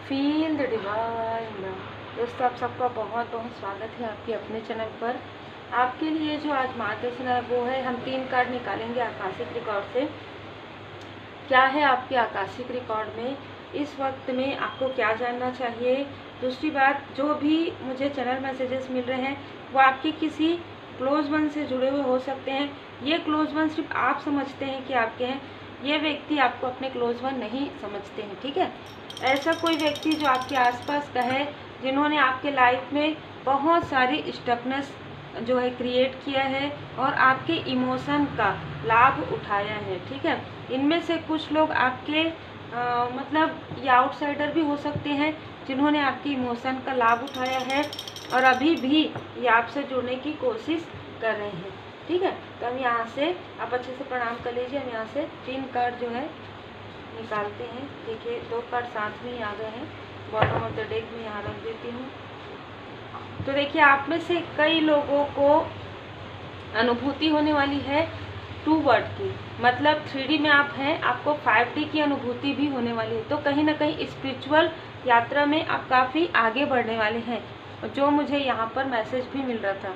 Feel the divine love. दोस्तों, आप सबका बहुत बहुत स्वागत है आपके अपने चैनल पर। आपके लिए जो आज मार्गदर्शन है वो है, हम 3 कार्ड निकालेंगे आकाशिक रिकॉर्ड से। क्या है आपके आकाशिक रिकॉर्ड में, इस वक्त में आपको क्या जानना चाहिए। दूसरी बात, जो भी मुझे चैनल मैसेजेस मिल रहे हैं वो आपके किसी क्लोज वन से जुड़े हुए हो सकते हैं। ये क्लोज वन सिर्फ आप समझते हैं कि आपके हैं, ये व्यक्ति आपको अपने क्लोज वन नहीं समझते हैं, ठीक है। ऐसा कोई व्यक्ति जो आपके आसपास का है, जिन्होंने आपके लाइफ में बहुत सारी स्टकनेस जो है क्रिएट किया है और आपके इमोशन का लाभ उठाया है, ठीक है। इनमें से कुछ लोग आपके मतलब ये आउटसाइडर भी हो सकते हैं, जिन्होंने आपके इमोशन का लाभ उठाया है और अभी भी ये आपसे जुड़ने की कोशिश कर रहे हैं, ठीक है। तो हम यहाँ से, आप अच्छे से प्रणाम कर लीजिए। हम यहाँ से 3 कार्ड जो है निकालते हैं। देखिए 2 कार्ड साथ में ही आ गए हैं, बॉटम ऑफ द डेक में यहाँ रख देती हूँ। तो देखिए, आप में से कई लोगों को अनुभूति होने वाली है 2 वर्ड की, मतलब 3D में आप हैं, आपको 5D की अनुभूति भी होने वाली है। तो कहीं ना कहीं स्पिरिचुअल यात्रा में आप काफ़ी आगे बढ़ने वाले हैं, जो मुझे यहाँ पर मैसेज भी मिल रहा था।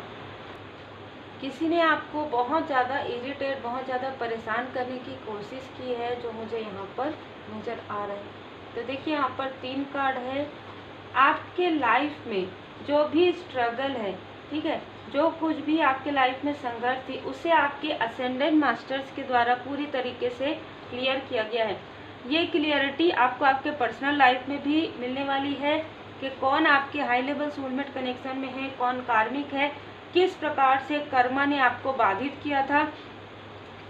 किसी ने आपको बहुत ज़्यादा इरिटेट, बहुत ज़्यादा परेशान करने की कोशिश की है, जो मुझे यहाँ पर नज़र आ रहा है। तो देखिए, यहाँ पर 3 कार्ड है। आपके लाइफ में जो भी स्ट्रगल है, ठीक है, जो कुछ भी आपके लाइफ में संघर्ष थी, उसे आपके असेंडेंट मास्टर्स के द्वारा पूरी तरीके से क्लियर किया गया है। ये क्लियरिटी आपको आपके पर्सनल लाइफ में भी मिलने वाली है कि कौन आपके हाई लेवल सोलमेट कनेक्शन में है, कौन कार्मिक है, किस प्रकार से कर्मा ने आपको बाधित किया था,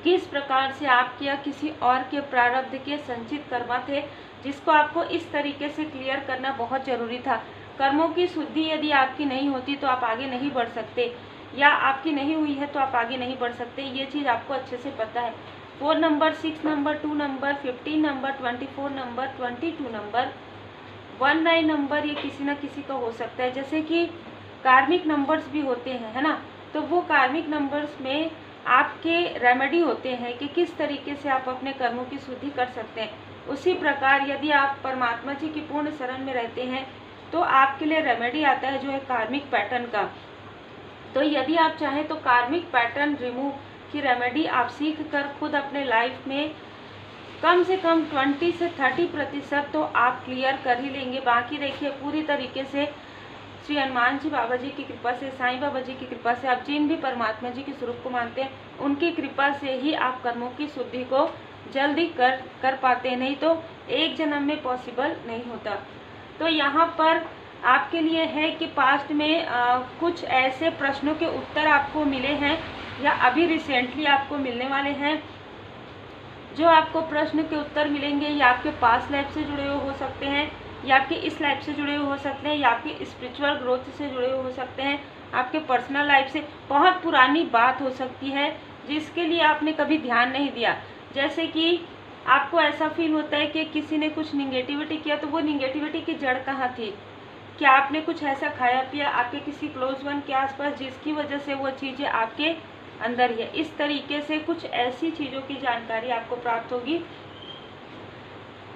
किस प्रकार से आपके या किसी और के प्रारब्ध के संचित कर्मा थे, जिसको आपको इस तरीके से क्लियर करना बहुत ज़रूरी था। कर्मों की शुद्धि यदि आपकी नहीं होती तो आप आगे नहीं बढ़ सकते, या आपकी नहीं हुई है तो आप आगे नहीं बढ़ सकते। ये चीज़ आपको अच्छे से पता है। 4 number, 6 number, 2 number, 15 number, 24 number, 22 number, 19 number, ये किसी न किसी का हो सकता है। जैसे कि कार्मिक नंबर्स भी होते हैं, है ना। तो वो कार्मिक नंबर्स में आपके रेमेडी होते हैं कि किस तरीके से आप अपने कर्मों की शुद्धि कर सकते हैं। उसी प्रकार यदि आप परमात्मा जी की पूर्ण शरण में रहते हैं तो आपके लिए रेमेडी आता है, जो है कार्मिक पैटर्न का। तो यदि आप चाहें तो कार्मिक पैटर्न रिमूव की रेमेडी आप सीख कर खुद अपने लाइफ में कम से कम 20 से 30% तो आप क्लियर कर ही लेंगे। बाकी देखिए, पूरी तरीके से श्री हनुमान जी बाबा जी की कृपा से, साईं बाबा जी की कृपा से, आप जिन भी परमात्मा जी के स्वरूप को मानते हैं, उनकी कृपा से ही आप कर्मों की शुद्धि को जल्दी कर पाते हैं, नहीं तो एक जन्म में पॉसिबल नहीं होता। तो यहाँ पर आपके लिए है कि पास्ट में कुछ ऐसे प्रश्नों के उत्तर आपको मिले हैं या अभी रिसेंटली आपको मिलने वाले हैं। जो आपको प्रश्न के उत्तर मिलेंगे या आपके पास्ट लाइफ से जुड़े हुए हो सकते हैं, या आपके इस लाइफ से जुड़े हुए हो सकते हैं, या आपके स्पिरिचुअल ग्रोथ से जुड़े हुए हो सकते हैं, आपके पर्सनल लाइफ से। बहुत पुरानी बात हो सकती है जिसके लिए आपने कभी ध्यान नहीं दिया। जैसे कि आपको ऐसा फील होता है कि किसी ने कुछ निगेटिविटी किया, तो वो निगेटिविटी की जड़ कहाँ थी। क्या आपने कुछ ऐसा खाया पिया आपके किसी क्लोज वन के आसपास, जिसकी वजह से वो चीज़ें आपके अंदर ही है। इस तरीके से कुछ ऐसी चीज़ों की जानकारी आपको प्राप्त होगी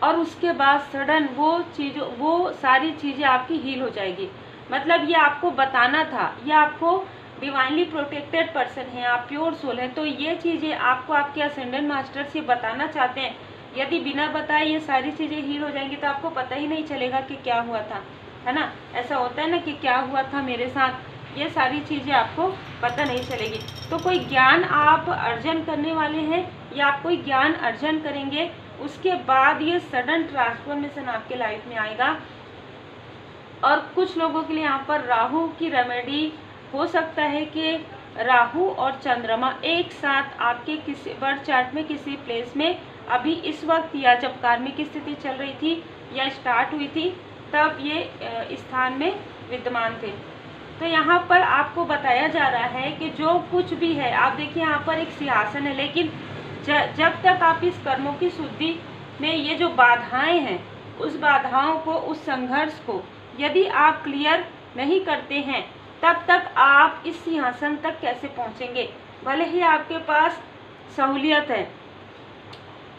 और उसके बाद सडन वो सारी चीज़ें आपकी हील हो जाएगी। मतलब ये आपको बताना था, ये आपको डिवाइनली प्रोटेक्टेड पर्सन है, आप प्योर सोल हैं, तो ये चीज़ें आपको आपके असेंडेंट मास्टर से बताना चाहते हैं। यदि बिना बताए ये सारी चीज़ें हील हो जाएंगी तो आपको पता ही नहीं चलेगा कि क्या हुआ था, है ना। ऐसा होता है ना कि क्या हुआ था मेरे साथ, ये सारी चीज़ें आपको पता नहीं चलेगी। तो कोई ज्ञान आप अर्जन करने वाले हैं या आप कोई ज्ञान अर्जन करेंगे, उसके बाद ये सडन ट्रांसफॉर्मेशन आपके लाइफ में आएगा। और कुछ लोगों के लिए यहाँ पर राहु की रेमेडी हो सकता है कि राहु और चंद्रमा एक साथ आपके किसी बर्थ चार्ट में किसी प्लेस में अभी इस वक्त, या जब कार्मिक स्थिति चल रही थी या स्टार्ट हुई थी, तब ये स्थान में विद्यमान थे। तो यहाँ पर आपको बताया जा रहा है कि जो कुछ भी है, आप देखिए यहाँ पर एक सिंहासन है, लेकिन जब तक आप इस कर्मों की शुद्धि में ये जो बाधाएं हैं, उस बाधाओं को, उस संघर्ष को यदि आप क्लियर नहीं करते हैं, तब तक आप इस सिंहासन तक कैसे पहुँचेंगे। भले ही आपके पास सहूलियत है,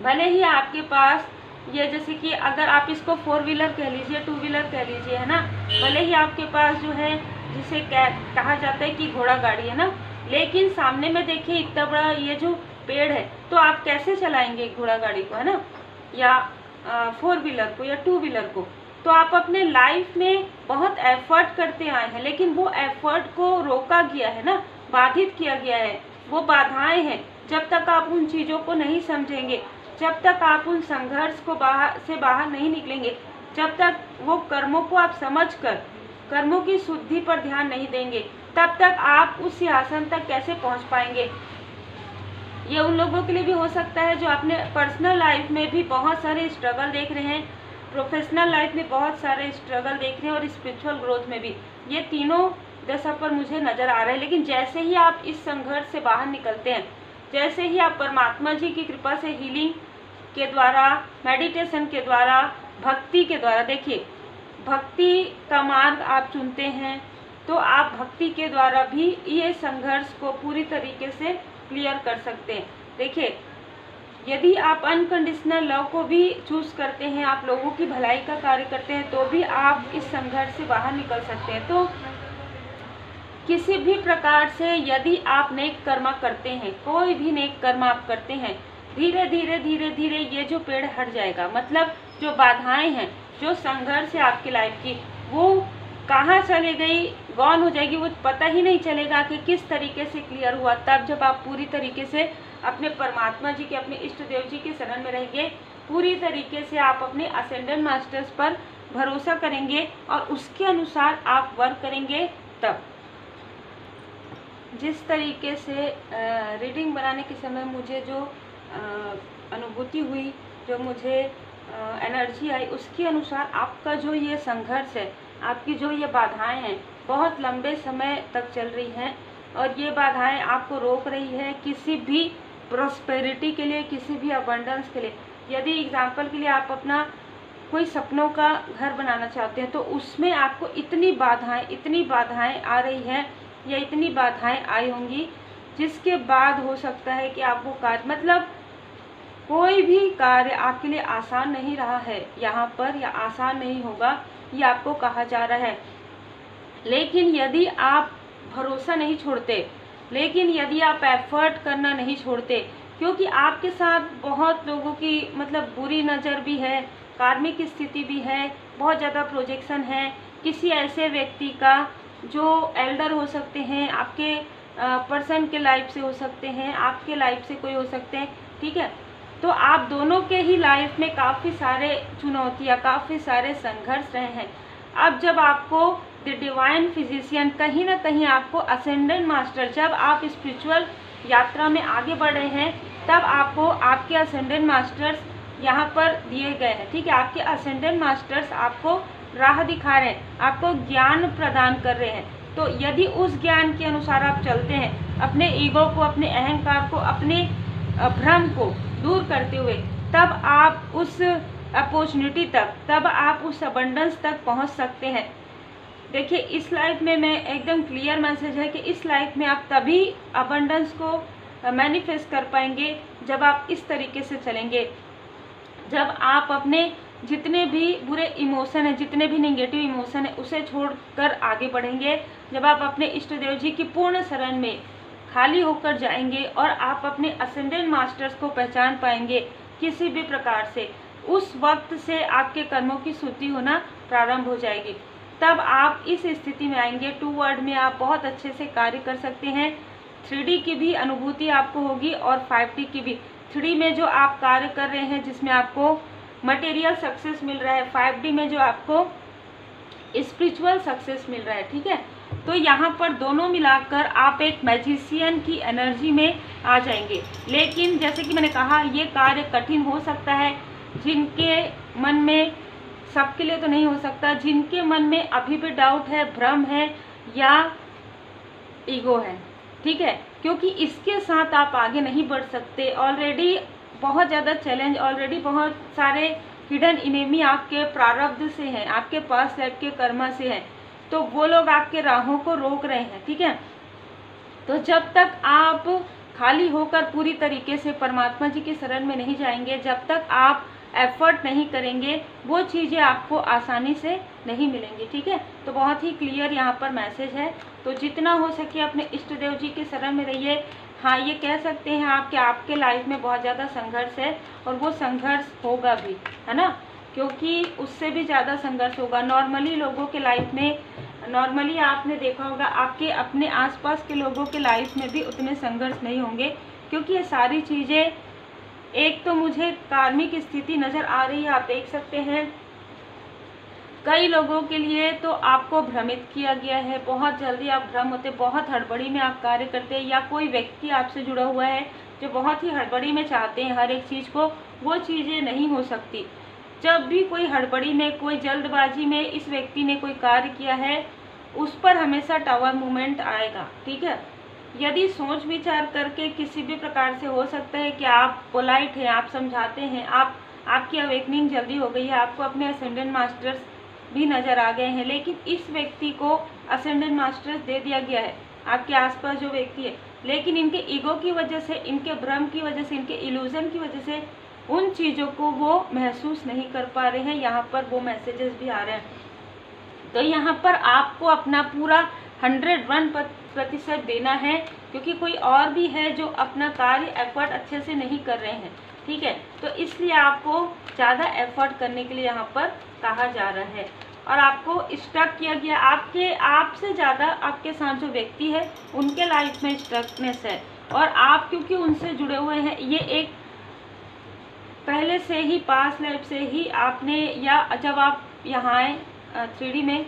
भले ही आपके पास ये जैसे कि अगर आप इसको 4 व्हीलर कह लीजिए, 2 व्हीलर कह लीजिए, है ना, भले ही आपके पास जो है जिसे कहा जाता है कि घोड़ा गाड़ी, है ना, लेकिन सामने में देखिए इतना बड़ा ये जो पेड़ है, तो आप कैसे चलाएंगे घोड़ा गाड़ी को, है ना, या 4 व्हीलर को या 2 व्हीलर को। तो आप अपने लाइफ में बहुत एफर्ट करते आए हैं, लेकिन वो एफर्ट को रोका गया है ना, बाधित किया गया है, वो बाधाएं हैं। जब तक आप उन चीज़ों को नहीं समझेंगे, जब तक आप उन संघर्ष को बाहर नहीं निकलेंगे, जब तक वो कर्मों को आप समझकर कर्मों की शुद्धि पर ध्यान नहीं देंगे, तब तक आप उस सिंहासन तक कैसे पहुंच पाएंगे। ये उन लोगों के लिए भी हो सकता है जो अपने पर्सनल लाइफ में भी बहुत सारे स्ट्रगल देख रहे हैं, प्रोफेशनल लाइफ में बहुत सारे स्ट्रगल देख रहे हैं, और स्पिरिचुअल ग्रोथ में भी। ये तीनों दशा पर मुझे नज़र आ रहा है। लेकिन जैसे ही आप इस संघर्ष से बाहर निकलते हैं, जैसे ही आप परमात्मा जी की कृपा से हीलिंग के द्वारा, मेडिटेशन के द्वारा, भक्ति के द्वारा, देखिए भक्ति का मार्ग आप चुनते हैं, तो आप भक्ति के द्वारा भी ये संघर्ष को पूरी तरीके से क्लियर कर सकते हैं। देखिए, यदि आप अनकंडीशनल लव को भी चूज करते हैं, आप लोगों की भलाई का कार्य करते हैं, तो भी आप इस संघर्ष से बाहर निकल सकते हैं। तो किसी भी प्रकार से यदि आप नेक कर्म करते हैं, कोई भी नेक कर्म आप करते हैं, धीरे धीरे धीरे धीरे ये जो पेड़ हट जाएगा। मतलब जो बाधाएं हैं, जो संघर्ष है आपकी लाइफ की, वो कहाँ चले गई, गौन हो जाएगी, वो पता ही नहीं चलेगा कि किस तरीके से क्लियर हुआ। तब जब आप पूरी तरीके से अपने परमात्मा जी के, अपने इष्ट देव जी के शरण में रहेंगे, पूरी तरीके से आप अपने असेंडेंट मास्टर्स पर भरोसा करेंगे और उसके अनुसार आप वर्क करेंगे। तब जिस तरीके से रीडिंग बनाने के समय मुझे जो अनुभूति हुई, जो मुझे एनर्जी आई, उसके अनुसार आपका जो ये संघर्ष है, आपकी जो ये बाधाएं हैं, बहुत लंबे समय तक चल रही हैं, और ये बाधाएं आपको रोक रही है किसी भी प्रॉस्पेरिटी के लिए, किसी भी अबंडेंस के लिए। यदि एग्जाम्पल के लिए आप अपना कोई सपनों का घर बनाना चाहते हैं, तो उसमें आपको इतनी बाधाएं आ रही हैं, या इतनी बाधाएं आई होंगी, जिसके बाद हो सकता है कि आप वो कार्य, मतलब कोई भी कार्य आपके लिए आसान नहीं रहा है यहाँ पर, या आसान नहीं होगा, ये आपको कहा जा रहा है। लेकिन यदि आप भरोसा नहीं छोड़ते, लेकिन यदि आप एफर्ट करना नहीं छोड़ते, क्योंकि आपके साथ बहुत लोगों की मतलब बुरी नज़र भी है, कार्मिक स्थिति भी है, बहुत ज़्यादा प्रोजेक्शन है किसी ऐसे व्यक्ति का जो एल्डर हो सकते हैं, आपके पर्सन के लाइफ से हो सकते हैं, आपके लाइफ से कोई हो सकते हैं, ठीक है। तो आप दोनों के ही लाइफ में काफ़ी सारे चुनौतियाँ, काफ़ी सारे संघर्ष रहे हैं। अब जब आपको द डिवाइन फिजिशियन, कहीं ना कहीं आपको असेंडेंट मास्टर, जब आप स्पिरिचुअल यात्रा में आगे बढ़ रहे हैं, तब आपको आपके असेंडेंट मास्टर्स यहाँ पर दिए गए हैं, ठीक है। आपके असेंडेंट मास्टर्स आपको राह दिखा रहे हैं, आपको ज्ञान प्रदान कर रहे हैं। तो यदि उस ज्ञान के अनुसार आप चलते हैं, अपने ईगो को, अपने अहंकार को, अपने भ्रम को दूर करते हुए, तब आप उस अपॉर्चुनिटी तक, तब आप उस अबंडेंस तक पहुंच सकते हैं। देखिए, इस लाइफ में मैं एकदम क्लियर मैसेज है कि इस लाइफ में आप तभी अबंडेंस को मैनिफेस्ट कर पाएंगे जब आप इस तरीके से चलेंगे, जब आप अपने जितने भी बुरे इमोशन है, जितने भी नेगेटिव इमोशन है, उसे छोड़कर आगे बढ़ेंगे, जब आप अपने इष्ट देव जी की पूर्ण शरण में खाली होकर जाएंगे और आप अपने असेंडेंट मास्टर्स को पहचान पाएंगे किसी भी प्रकार से, उस वक्त से आपके कर्मों की शुद्धि होना प्रारंभ हो जाएगी। तब आप इस स्थिति में आएंगे, 2 वर्ड में आप बहुत अच्छे से कार्य कर सकते हैं। 3D की भी अनुभूति आपको होगी और 5D की भी। 3D में जो आप कार्य कर रहे हैं, जिसमें आपको मटेरियल सक्सेस मिल रहा है, 5D में जो आपको स्पिरिचुअल सक्सेस मिल रहा है, ठीक है। तो यहाँ पर दोनों मिलाकर आप एक मैजिशियन की एनर्जी में आ जाएंगे। लेकिन जैसे कि मैंने कहा, ये कार्य कठिन हो सकता है, जिनके मन में, सबके लिए तो नहीं हो सकता, जिनके मन में अभी भी डाउट है, भ्रम है या ईगो है, ठीक है, क्योंकि इसके साथ आप आगे नहीं बढ़ सकते। ऑलरेडी बहुत ज़्यादा चैलेंज, ऑलरेडी बहुत सारे हिडन इनेमी आपके प्रारब्ध से हैं, आपके पास लाइफ के कर्मा से हैं, तो वो लोग आपके राहों को रोक रहे हैं, ठीक है। तो जब तक आप खाली होकर पूरी तरीके से परमात्मा जी की शरण में नहीं जाएंगे, जब तक आप एफर्ट नहीं करेंगे वो चीज़ें आपको आसानी से नहीं मिलेंगी। ठीक है, तो बहुत ही क्लियर यहाँ पर मैसेज है। तो जितना हो सके अपने इष्ट देव जी के शरण में रहिए। हाँ, ये कह सकते हैं आप कि आपके लाइफ में बहुत ज़्यादा संघर्ष है और वो संघर्ष होगा भी, है ना, क्योंकि उससे भी ज़्यादा संघर्ष होगा। नॉर्मली लोगों के लाइफ में, नॉर्मली आपने देखा होगा आपके अपने आसपास के लोगों के लाइफ में भी उतने संघर्ष नहीं होंगे, क्योंकि ये सारी चीज़ें, एक तो मुझे कार्मिक स्थिति नज़र आ रही है, आप देख सकते हैं कई लोगों के लिए तो आपको भ्रमित किया गया है। बहुत जल्दी आप भ्रम होते, बहुत हड़बड़ी में आप कार्य करते हैं, या कोई व्यक्ति आपसे जुड़ा हुआ है जो बहुत ही हड़बड़ी में चाहते हैं हर एक चीज़ को, वो चीज़ें नहीं हो सकती। जब भी कोई हड़बड़ी में, कोई जल्दबाजी में इस व्यक्ति ने कोई कार्य किया है, उस पर हमेशा टावर मूवमेंट आएगा। ठीक है, यदि सोच विचार करके किसी भी प्रकार से हो सकता है कि आप पोलाइट हैं, आप समझाते हैं, आपकी अवेकनिंग जल्दी हो गई है, आपको अपने असेंडेंट मास्टर्स भी नज़र आ गए हैं, लेकिन इस व्यक्ति को असेंडेंट मास्टर्स दे दिया गया है, आपके आसपास जो व्यक्ति है, लेकिन इनके ईगो की वजह से, इनके भ्रम की वजह से, इनके इल्यूजन की वजह से उन चीज़ों को वो महसूस नहीं कर पा रहे हैं। यहाँ पर वो मैसेजेस भी आ रहे हैं। तो यहाँ पर आपको अपना पूरा 101% देना है, क्योंकि कोई और भी है जो अपना कार्य एफर्ट अच्छे से नहीं कर रहे हैं। ठीक है, तो इसलिए आपको ज़्यादा एफर्ट करने के लिए यहाँ पर कहा जा रहा है, और आपको स्टक किया गया। आपसे ज़्यादा आपके साथ जो व्यक्ति है उनके लाइफ में स्टकनेस है, और आप क्योंकि उनसे जुड़े हुए हैं, ये एक पहले से ही पास्ट लाइफ से ही आपने, या जब आप यहाँ आए 3D में,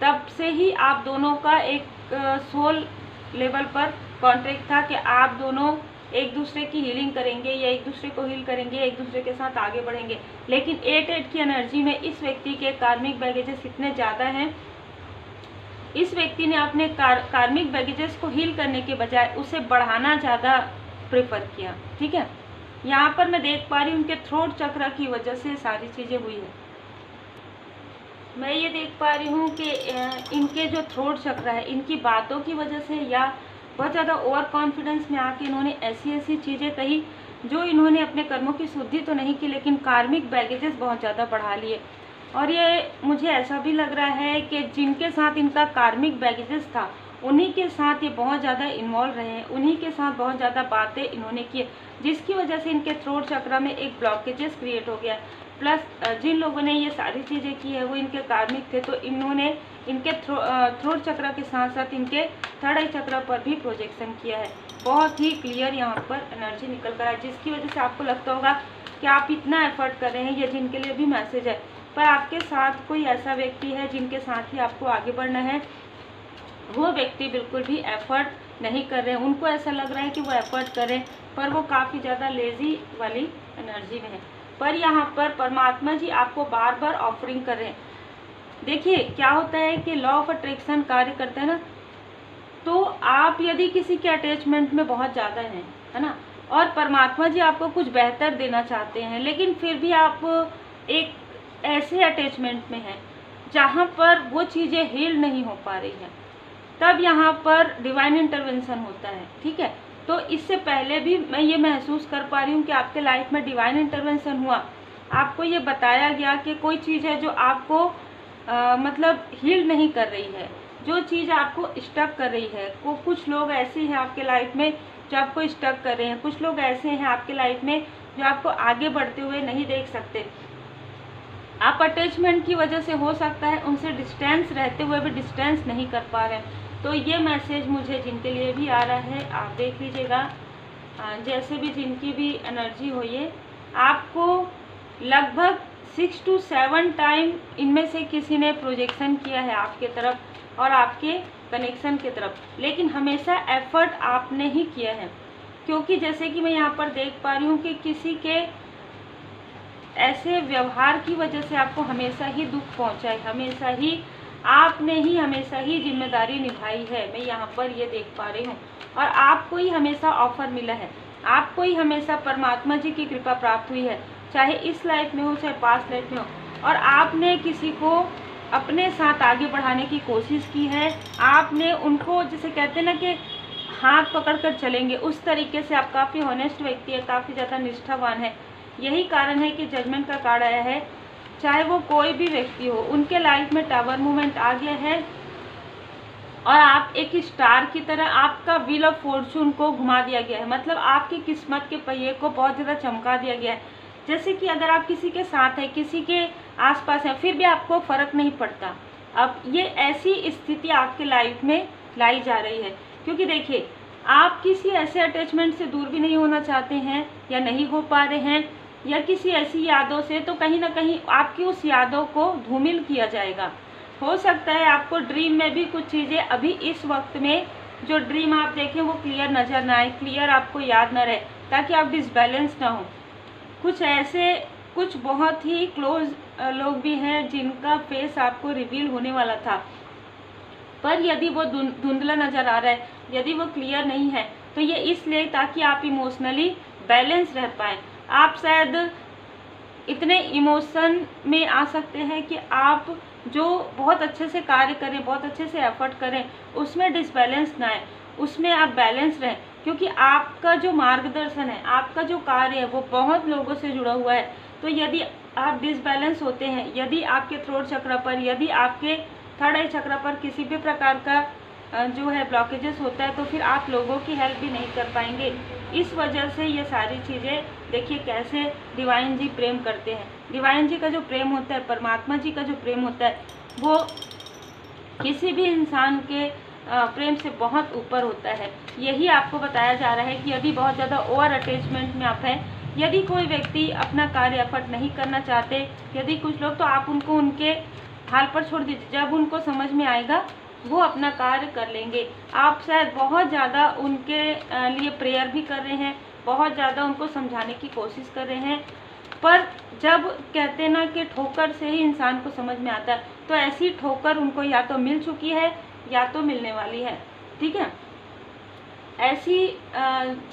तब से ही आप दोनों का एक सोल लेवल पर कॉन्ट्रैक्ट था कि आप दोनों एक दूसरे की हीलिंग करेंगे, या एक दूसरे को हील करेंगे, एक दूसरे के साथ आगे बढ़ेंगे। लेकिन 8 की एनर्जी में इस व्यक्ति के कार्मिक बैगेजेस इतने ज़्यादा हैं, इस व्यक्ति ने अपने कार्मिक बैगेजेस को हील करने के बजाय उसे बढ़ाना ज़्यादा प्रेफर किया। ठीक है, यहाँ पर मैं देख पा रही हूँ उनके थ्रोट चक्र की वजह से सारी चीज़ें हुई है। मैं ये देख पा रही हूँ कि इनके जो थ्रोट चक्र है, इनकी बातों की वजह से, या बहुत ज़्यादा ओवर कॉन्फिडेंस में आके इन्होंने ऐसी चीज़ें कही जो इन्होंने अपने कर्मों की शुद्धि तो नहीं की, लेकिन कार्मिक बैगेजेस बहुत ज़्यादा बढ़ा लिए। और ये मुझे ऐसा भी लग रहा है कि जिनके साथ इनका कार्मिक बैगेजेस था, उन्हीं के साथ ये बहुत ज़्यादा इन्वॉल्व रहे हैं, उन्हीं के साथ बहुत ज़्यादा बातें इन्होंने की, जिसकी वजह से इनके थ्रोट चक्र में एक ब्लॉकेजेस क्रिएट हो गया। प्लस जिन लोगों ने ये सारी चीज़ें की है वो इनके कार्मिक थे, तो इन्होंने इनके थ्रोट चक्र के साथ साथ इनके थर्ड आई चक्र पर भी प्रोजेक्शन किया है। बहुत ही क्लियर यहाँ पर एनर्जी निकल कर है, जिसकी वजह से आपको लगता होगा कि आप इतना एफर्ट कर रहे हैं, ये जिनके लिए भी मैसेज है। पर आपके साथ कोई ऐसा व्यक्ति है जिनके साथ ही आपको आगे बढ़ना है, वो व्यक्ति बिल्कुल भी एफर्ट नहीं कर रहे हैं। उनको ऐसा लग रहा है कि वो एफर्ट करें, पर वो काफ़ी ज़्यादा लेज़ी वाली एनर्जी में है। पर यहाँ पर परमात्मा जी आपको बार बार ऑफरिंग कर रहे हैं। देखिए क्या होता है कि लॉ ऑफ अट्रैक्शन कार्य करता है ना, तो आप यदि किसी के अटैचमेंट में बहुत ज़्यादा हैं, है ना, और परमात्मा जी आपको कुछ बेहतर देना चाहते हैं, लेकिन फिर भी आप एक ऐसे अटैचमेंट में हैं जहाँ पर वो चीज़ें हील नहीं हो पा रही हैं, तब यहाँ पर डिवाइन इंटरवेंशन होता है। ठीक है, तो इससे पहले भी मैं ये महसूस कर पा रही हूँ कि आपके लाइफ में डिवाइन इंटरवेंशन हुआ, आपको ये बताया गया कि कोई चीज़ है जो आपको मतलब हील नहीं कर रही है, जो चीज़ आपको स्टक कर रही है। कुछ लोग ऐसे हैं आपके लाइफ में जो आपको स्टक कर रहे हैं, कुछ लोग ऐसे हैं आपके लाइफ में जो आपको आगे बढ़ते हुए नहीं देख सकते। आप अटैचमेंट की वजह से हो सकता है उनसे डिस्टेंस रहते हुए भी डिस्टेंस नहीं कर पा रहे हैं। तो ये मैसेज मुझे जिनके लिए भी आ रहा है, आप देख लीजिएगा, जैसे भी जिनकी भी एनर्जी हो, ये आपको लगभग 6 to 7 टाइम इनमें से किसी ने प्रोजेक्शन किया है आपके तरफ और आपके कनेक्शन की तरफ, लेकिन हमेशा एफर्ट आपने ही किया है। क्योंकि जैसे कि मैं यहाँ पर देख पा रही हूँ कि किसी के ऐसे व्यवहार की वजह से आपको हमेशा ही दुख पहुँचा है, आपने ही हमेशा ही जिम्मेदारी निभाई है, मैं यहाँ पर ये देख पा रही हूँ। और आपको ही हमेशा ऑफर मिला है, आपको ही हमेशा परमात्मा जी की कृपा प्राप्त हुई है, चाहे इस लाइफ में हो चाहे पास्ट लाइफ में हो। और आपने किसी को अपने साथ आगे बढ़ाने की कोशिश की है, आपने उनको जैसे कहते हैं ना कि हाथ पकड़ कर चलेंगे, उस तरीके से आप काफ़ी ऑनेस्ट व्यक्ति है, काफ़ी ज़्यादा निष्ठावान है। यही कारण है कि जजमेंट का कार्ड आया है। चाहे वो कोई भी व्यक्ति हो, उनके लाइफ में टावर मूवमेंट आ गया है और आप एक स्टार की तरह आपका व्हील ऑफ फॉर्चून को घुमा दिया गया है। मतलब आपकी किस्मत के पहिए को बहुत ज़्यादा चमका दिया गया है। जैसे कि अगर आप किसी के साथ हैं, किसी के आसपास हैं, फिर भी आपको फ़र्क नहीं पड़ता। अब ये ऐसी स्थिति आपके लाइफ में लाई जा रही है, क्योंकि देखिए आप किसी ऐसे अटैचमेंट से दूर भी नहीं होना चाहते हैं या नहीं हो पा रहे हैं, या किसी ऐसी यादों से, तो कहीं ना कहीं आपकी उस यादों को धूमिल किया जाएगा। हो सकता है आपको ड्रीम में भी कुछ चीज़ें अभी इस वक्त में जो ड्रीम आप देखें वो क्लियर नज़र ना आए, क्लियर आपको याद ना रहे, ताकि आप डिसबैलेंस ना हो। कुछ बहुत ही क्लोज लोग भी हैं जिनका फेस आपको रिवील होने वाला था, पर यदि वो धुंधला नज़र आ रहा है, यदि वो क्लियर नहीं है, तो ये इसलिए ताकि आप इमोशनली बैलेंस रह पाएँ। आप शायद इतने इमोशन में आ सकते हैं कि आप जो बहुत अच्छे से कार्य करें, बहुत अच्छे से एफर्ट करें, उसमें डिसबैलेंस ना आए, उसमें आप बैलेंस रहें, क्योंकि आपका जो मार्गदर्शन है, आपका जो कार्य है, वो बहुत लोगों से जुड़ा हुआ है। तो यदि आप डिसबैलेंस होते हैं, यदि आपके थ्रोट चक्र पर, यदि आपके थर्ड आई चक्र पर किसी भी प्रकार का जो है ब्लॉकेजेस होता है, तो फिर आप लोगों की हेल्प भी नहीं कर पाएंगे। इस वजह से ये सारी चीज़ें देखिए कैसे डिवाइन जी प्रेम करते हैं। डिवाइन जी का जो प्रेम होता है, परमात्मा जी का जो प्रेम होता है, वो किसी भी इंसान के प्रेम से बहुत ऊपर होता है। यही आपको बताया जा रहा है कि यदि बहुत ज़्यादा ओवर अटैचमेंट में आप हैं, यदि कोई व्यक्ति अपना कार्य एफर्ट नहीं करना चाहते, यदि कुछ लोग, तो आप उनको उनके हाल पर छोड़ दीजिए। जब उनको समझ में आएगा वो अपना कार्य कर लेंगे। आप शायद बहुत ज़्यादा उनके लिए प्रेयर भी कर रहे हैं, बहुत ज़्यादा उनको समझाने की कोशिश कर रहे हैं, पर जब कहते हैं ना कि ठोकर से ही इंसान को समझ में आता है, तो ऐसी ठोकर उनको या तो मिल चुकी है या तो मिलने वाली है। ठीक है, ऐसी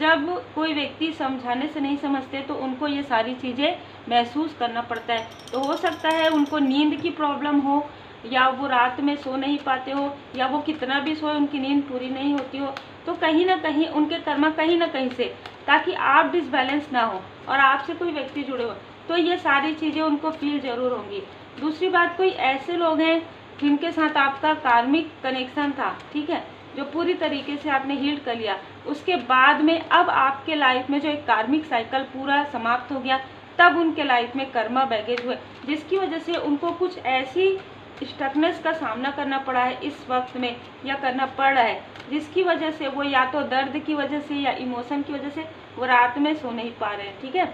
जब कोई व्यक्ति समझाने से नहीं समझते, तो उनको ये सारी चीज़ें महसूस करना पड़ता है। तो हो सकता है उनको नींद की प्रॉब्लम हो, या वो रात में सो नहीं पाते हो, या वो कितना भी सोए उनकी नींद पूरी नहीं होती हो, तो कहीं ना कहीं उनके कर्म कहीं ना कहीं से, ताकि आप डिसबैलेंस ना हो और आपसे कोई व्यक्ति जुड़े हो, तो ये सारी चीज़ें उनको फील ज़रूर होंगी। दूसरी बात, कोई ऐसे लोग हैं जिनके साथ आपका कार्मिक कनेक्शन था, ठीक है, जो पूरी तरीके से आपने हील कर लिया, उसके बाद में अब आपके लाइफ में जो एक कार्मिक साइकिल पूरा समाप्त हो गया, तब उनके लाइफ में कर्मा बैगेज हुए, जिसकी वजह से उनको कुछ ऐसी स्टकनेस का सामना करना पड़ा है इस वक्त में, या करना पड़ रहा है, जिसकी वजह से वो या तो दर्द की वजह से या इमोशन की वजह से वो रात में सो नहीं पा रहे हैं। ठीक है,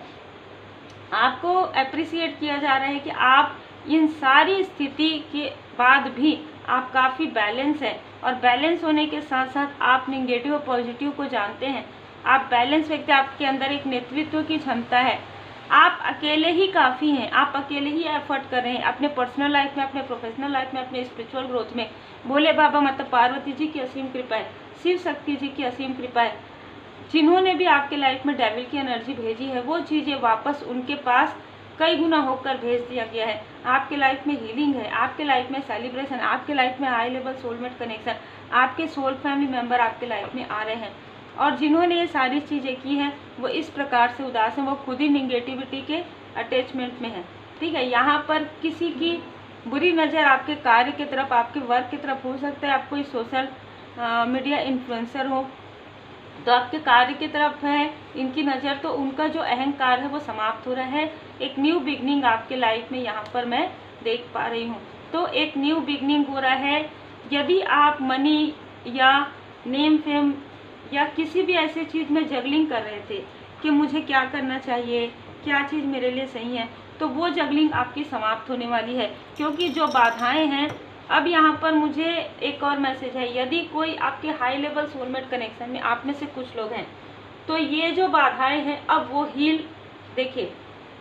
आपको अप्रिसिएट किया जा रहा है कि आप इन सारी स्थिति के बाद भी आप काफ़ी बैलेंस है, और बैलेंस होने के साथ साथ आप नेगेटिव और पॉजिटिव को जानते हैं। आप बैलेंस व्यक्ति, आपके अंदर एक नेतृत्व की क्षमता है, आप अकेले ही काफ़ी हैं, आप अकेले ही एफर्ट कर रहे हैं अपने पर्सनल लाइफ में, अपने प्रोफेशनल लाइफ में, अपने स्पिरिचुअल ग्रोथ में। भोले बाबा माता पार्वती जी की असीम कृपा है, शिव शक्ति जी की असीम कृपा है, जिन्होंने भी आपके लाइफ में डेविल की एनर्जी भेजी है, वो चीज़ें वापस उनके पास कई गुना होकर भेज दिया गया है। आपके लाइफ में हीलिंग है, आपके लाइफ में सेलिब्रेशन, आपके लाइफ में हाई लेवल सोलमेट कनेक्शन, आपके सोल फैमिली मेंबर आपके लाइफ में आ रहे हैं, और जिन्होंने ये सारी चीज़ें की हैं वो इस प्रकार से उदास हैं, वो खुद ही निगेटिविटी के अटैचमेंट में है। ठीक है, यहाँ पर किसी की बुरी नज़र आपके कार्य की तरफ, आपके वर्क की तरफ हो सकता है। आप कोई सोशल मीडिया इन्फ्लुएंसर हो तो आपके कार्य की तरफ है इनकी नज़र, तो उनका जो अहंकार है वो समाप्त हो रहा है। एक न्यू बिगनिंग आपके लाइफ में यहाँ पर मैं देख पा रही हूँ। तो एक न्यू बिगनिंग हो रहा है। यदि आप मनी या नेम फेम या किसी भी ऐसी चीज़ में जगलिंग कर रहे थे कि मुझे क्या करना चाहिए, क्या चीज़ मेरे लिए सही है, तो वो जगलिंग आपकी समाप्त होने वाली है, क्योंकि जो बाधाएं हैं। अब यहाँ पर मुझे एक और मैसेज है, यदि कोई आपके हाई लेवल सोलमेट कनेक्शन में आप में से कुछ लोग हैं, तो ये जो बाधाएं हैं अब वो हील। देखिए,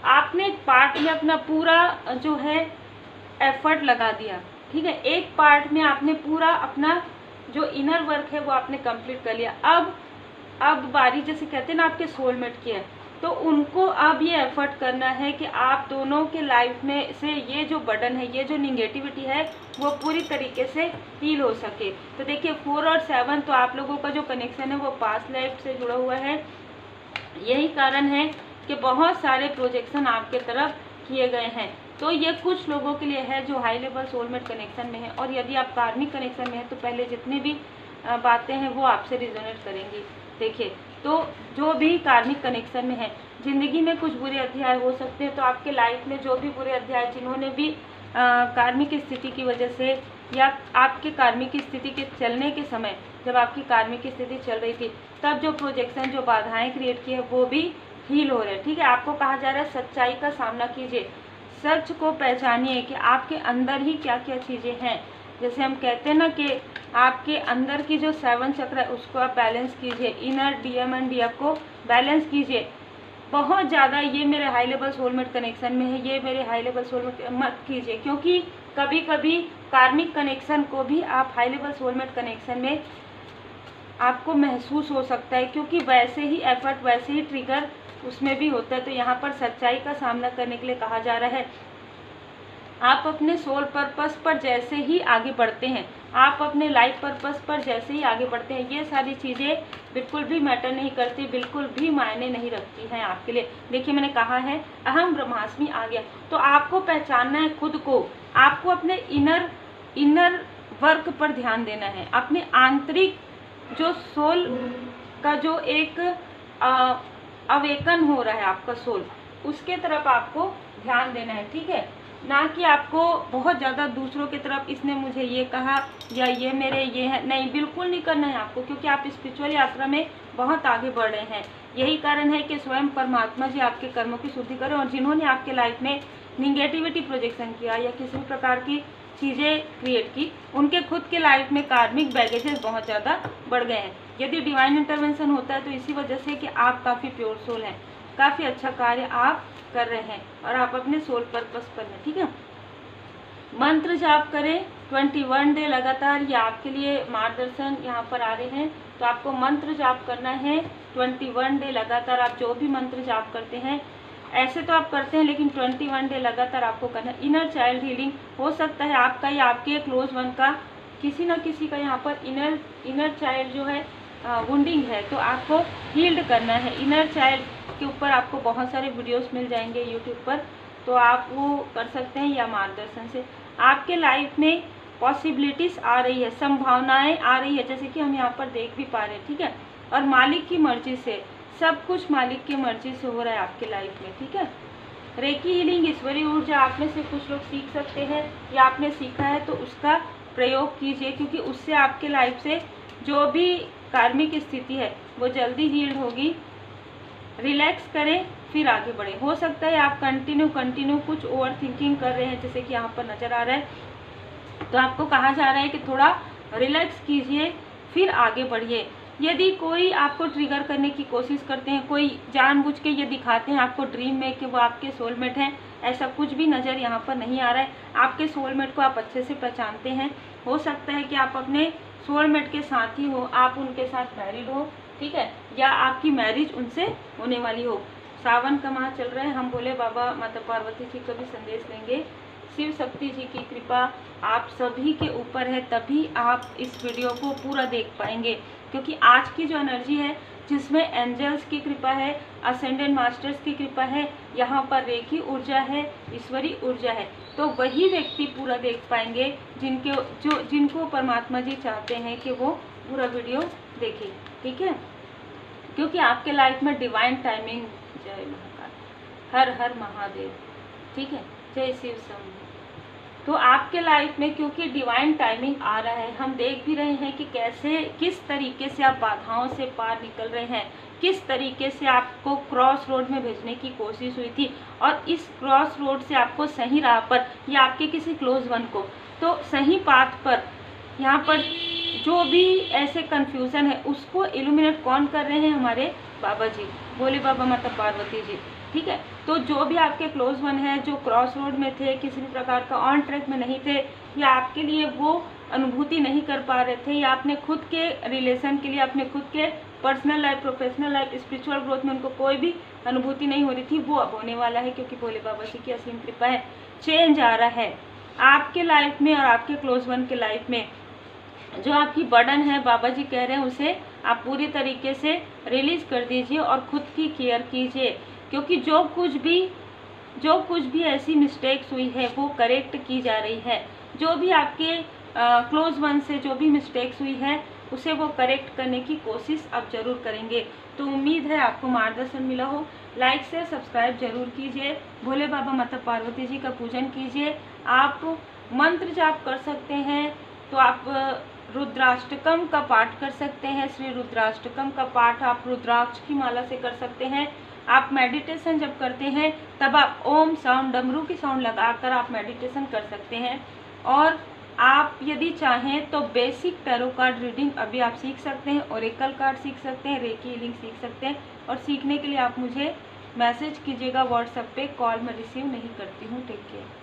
आपने एक पार्ट में अपना पूरा जो है एफर्ट लगा दिया, ठीक है, एक पार्ट में आपने पूरा अपना जो इनर वर्क है वो आपने कंप्लीट कर लिया। अब बारी, जैसे कहते हैं ना, आपके सोलमेट की है, तो उनको अब ये एफर्ट करना है कि आप दोनों के लाइफ में से ये जो बर्डन है, ये जो निगेटिविटी है, वो पूरी तरीके से हील हो सके। तो देखिए 4 और 7, तो आप लोगों का जो कनेक्शन है वो पास्ट लाइफ से जुड़ा हुआ है। यही कारण है कि बहुत सारे प्रोजेक्शन आपके तरफ किए गए हैं। तो ये कुछ लोगों के लिए है जो हाई लेवल सोलमेट कनेक्शन में है, और यदि आप कार्मिक कनेक्शन में है तो पहले जितनी भी बातें हैं वो आपसे रिजोनेट करेंगी। देखिए, तो जो भी कार्मिक कनेक्शन में है, ज़िंदगी में कुछ बुरे अध्याय हो सकते हैं, तो आपके लाइफ में जो भी बुरे अध्याय जिन्होंने भी कार्मिक स्थिति की वजह से या आपके कार्मिक स्थिति के चलने के समय, जब आपकी कार्मिक स्थिति चल रही थी, तब जो प्रोजेक्शन, जो बाधाएं क्रिएट की है वो भी हील हो रहे हैं। ठीक है, आपको कहा जा रहा है सच्चाई का सामना कीजिए, सच को पहचानिए कि आपके अंदर ही क्या क्या चीज़ें हैं। जैसे हम कहते हैं ना कि आपके अंदर की जो 7 चक्र है उसको आप बैलेंस कीजिए, इनर डीएम एंड डीएफ को बैलेंस कीजिए। बहुत ज़्यादा ये मेरे हाई लेवल सोलमेट कनेक्शन में है, ये मेरे हाई लेवल सोलमेट मत कीजिए, क्योंकि कभी कभी कार्मिक कनेक्शन को भी आप हाई लेवल सोलमेट कनेक्शन में आपको महसूस हो सकता है, क्योंकि वैसे ही एफर्ट, वैसे ही ट्रिगर उसमें भी होता है। तो यहाँ पर सच्चाई का सामना करने के लिए कहा जा रहा है, आप अपने सोल पर्पस पर जैसे ही आगे बढ़ते हैं, आप अपने लाइफ पर्पस पर जैसे ही आगे बढ़ते हैं, ये सारी चीज़ें बिल्कुल भी मैटर नहीं करती, बिल्कुल भी मायने नहीं रखती हैं आपके लिए। देखिए, मैंने कहा है अहम ब्रह्मास्मि आ गया, तो आपको पहचानना है खुद को, आपको अपने इनर वर्क पर ध्यान देना है, अपने आंतरिक जो सोल का जो एक अवेकन हो रहा है आपका सोल, उसके तरफ आपको ध्यान देना है। ठीक है, ना कि आपको बहुत ज़्यादा दूसरों की तरफ, इसने मुझे ये कहा या ये मेरे ये है, नहीं, बिल्कुल नहीं करना है आपको, क्योंकि आप स्पिरिचुअल यात्रा में बहुत आगे बढ़ रहे हैं। यही कारण है कि स्वयं परमात्मा जी आपके कर्मों की शुद्धि करें, और जिन्होंने आपके लाइफ में निगेटिविटी प्रोजेक्शन किया या किसी भी प्रकार की चीज़ें क्रिएट की, उनके खुद के लाइफ में कार्मिक बैगेजेस बहुत ज़्यादा बढ़ गए हैं। यदि डिवाइन इंटरवेंशन होता है तो इसी वजह से कि आप काफ़ी प्योर सोल हैं, काफ़ी अच्छा कार्य आप कर रहे हैं और आप अपने सोल पर्पस पर हैं। ठीक है, मंत्र जाप करें 21 डे लगातार, ये आपके लिए मार्गदर्शन यहाँ पर आ रहे हैं। तो आपको मंत्र जाप करना है 21 डे लगातार। आप जो भी मंत्र जाप करते हैं, ऐसे तो आप करते हैं, लेकिन 21 डे लगातार आपको करना है। इनर चाइल्ड हीलिंग हो सकता है आपका या आपके क्लोज वन का, किसी न किसी का यहाँ पर इनर चाइल्ड जो है वुंडिंग है, तो आपको हील्ड करना है। इनर चाइल्ड के ऊपर आपको बहुत सारे वीडियोस मिल जाएंगे यूट्यूब पर, तो आप वो कर सकते हैं, या मार्गदर्शन से। आपके लाइफ में पॉसिबिलिटीज़ आ रही है, संभावनाएं आ रही है, जैसे कि हम यहाँ पर देख भी पा रहे हैं। ठीक है, और मालिक की मर्जी से, सब कुछ मालिक की मर्जी से हो रहा है आपके लाइफ में। ठीक है, रेकी हीलिंग, ईश्वरीय ऊर्जा आप में से कुछ लोग सीख सकते हैं, या आपने सीखा है तो उसका प्रयोग कीजिए, क्योंकि उससे आपके लाइफ से जो भी कार्मिक स्थिति है वो जल्दी हील्ड होगी। रिलैक्स करें, फिर आगे बढ़ें। हो सकता है आप कंटिन्यू कुछ ओवर थिंकिंग कर रहे हैं, जैसे कि यहाँ पर नज़र आ रहा है, तो आपको कहा जा रहा है कि थोड़ा रिलैक्स कीजिए, फिर आगे बढ़िए। यदि कोई आपको ट्रिगर करने की कोशिश करते हैं, कोई जानबूझ के ये दिखाते हैं आपको ड्रीम में कि वो आपके सोलमेट हैं, ऐसा कुछ भी नज़र यहाँ पर नहीं आ रहा है। आपके सोलमेट को आप अच्छे से पहचानते हैं। हो सकता है कि आप अपने सोलमेट के साथी हो, आप उनके साथ मैरिड हो, ठीक है, या आपकी मैरिज उनसे होने वाली हो। सावन का माह चल रहा है, हम बोले बाबा माता पार्वती जी का भी संदेश लेंगे। शिव शक्ति जी की कृपा आप सभी के ऊपर है, तभी आप इस वीडियो को पूरा देख पाएंगे, क्योंकि आज की जो एनर्जी है, जिसमें एंजल्स की कृपा है, असेंडेंट मास्टर्स की कृपा है, यहाँ पर रेखी ऊर्जा है, ईश्वरी ऊर्जा है, तो वही व्यक्ति पूरा देख पाएंगे जिनको परमात्मा जी चाहते हैं कि वो पूरा वीडियो देखें। ठीक है, क्योंकि आपके लाइफ में डिवाइन टाइमिंग, जय महाकाल, हर हर महादेव, ठीक है, जय शिव शंभू। तो आपके लाइफ में क्योंकि डिवाइन टाइमिंग आ रहा है, हम देख भी रहे हैं कि कैसे, किस तरीके से आप बाधाओं से पार निकल रहे हैं, किस तरीके से आपको क्रॉस रोड में भेजने की कोशिश हुई थी, और इस क्रॉस रोड से आपको सही राह पर, या आपके किसी क्लोज वन को तो सही पाथ पर, यहाँ पर जो भी ऐसे कन्फ्यूज़न है उसको इल्यूमिनेट कौन कर रहे हैं? हमारे बाबा जी, भोले बाबा, माता पार्वती जी। ठीक है, तो जो भी आपके क्लोज वन है, जो क्रॉस रोड में थे, किसी भी प्रकार का ऑन ट्रैक में नहीं थे, या आपके लिए वो अनुभूति नहीं कर पा रहे थे, या अपने खुद के रिलेशन के लिए, अपने खुद के personal life, professional life, spiritual growth में उनको कोई भी अनुभूति नहीं हो रही थी, वो अब होने वाला है, क्योंकि भोले बाबा जी की असीम कृपा है। चेंज आ रहा है आपके लाइफ में और आपके क्लोज वन के लाइफ में। जो आपकी बर्डन है, बाबा जी कह रहे हैं, उसे आप पूरी तरीके से रिलीज कर दीजिए और खुद की केयर कीजिए। क्योंकि जो कुछ भी ऐसी मिस्टेक्स हुई है वो करेक्ट की जा रही है। जो भी आपके क्लोज वन से जो भी मिस्टेक्स हुई है उसे वो करेक्ट करने की कोशिश आप ज़रूर करेंगे। तो उम्मीद है आपको मार्गदर्शन मिला हो। लाइक से सब्सक्राइब जरूर कीजिए। भोले बाबा माता पार्वती जी का पूजन कीजिए। आप मंत्र जाप कर सकते हैं तो आप रुद्राष्टकम का पाठ कर सकते हैं। श्री रुद्राष्टकम का पाठ आप रुद्राक्ष की माला से कर सकते हैं। आप मेडिटेशन जब करते हैं तब आप ओम साउंड, डमरू की साउंड लगाकर आप मेडिटेशन कर सकते हैं। और आप यदि चाहें तो बेसिक टैरो कार्ड रीडिंग अभी आप सीख सकते हैं, ओरेकल कार्ड सीख सकते हैं, रेकी हीलिंग सीख सकते हैं। और सीखने के लिए आप मुझे मैसेज कीजिएगा व्हाट्सएप पे, कॉल मैं रिसीव नहीं करती हूँ। Take care.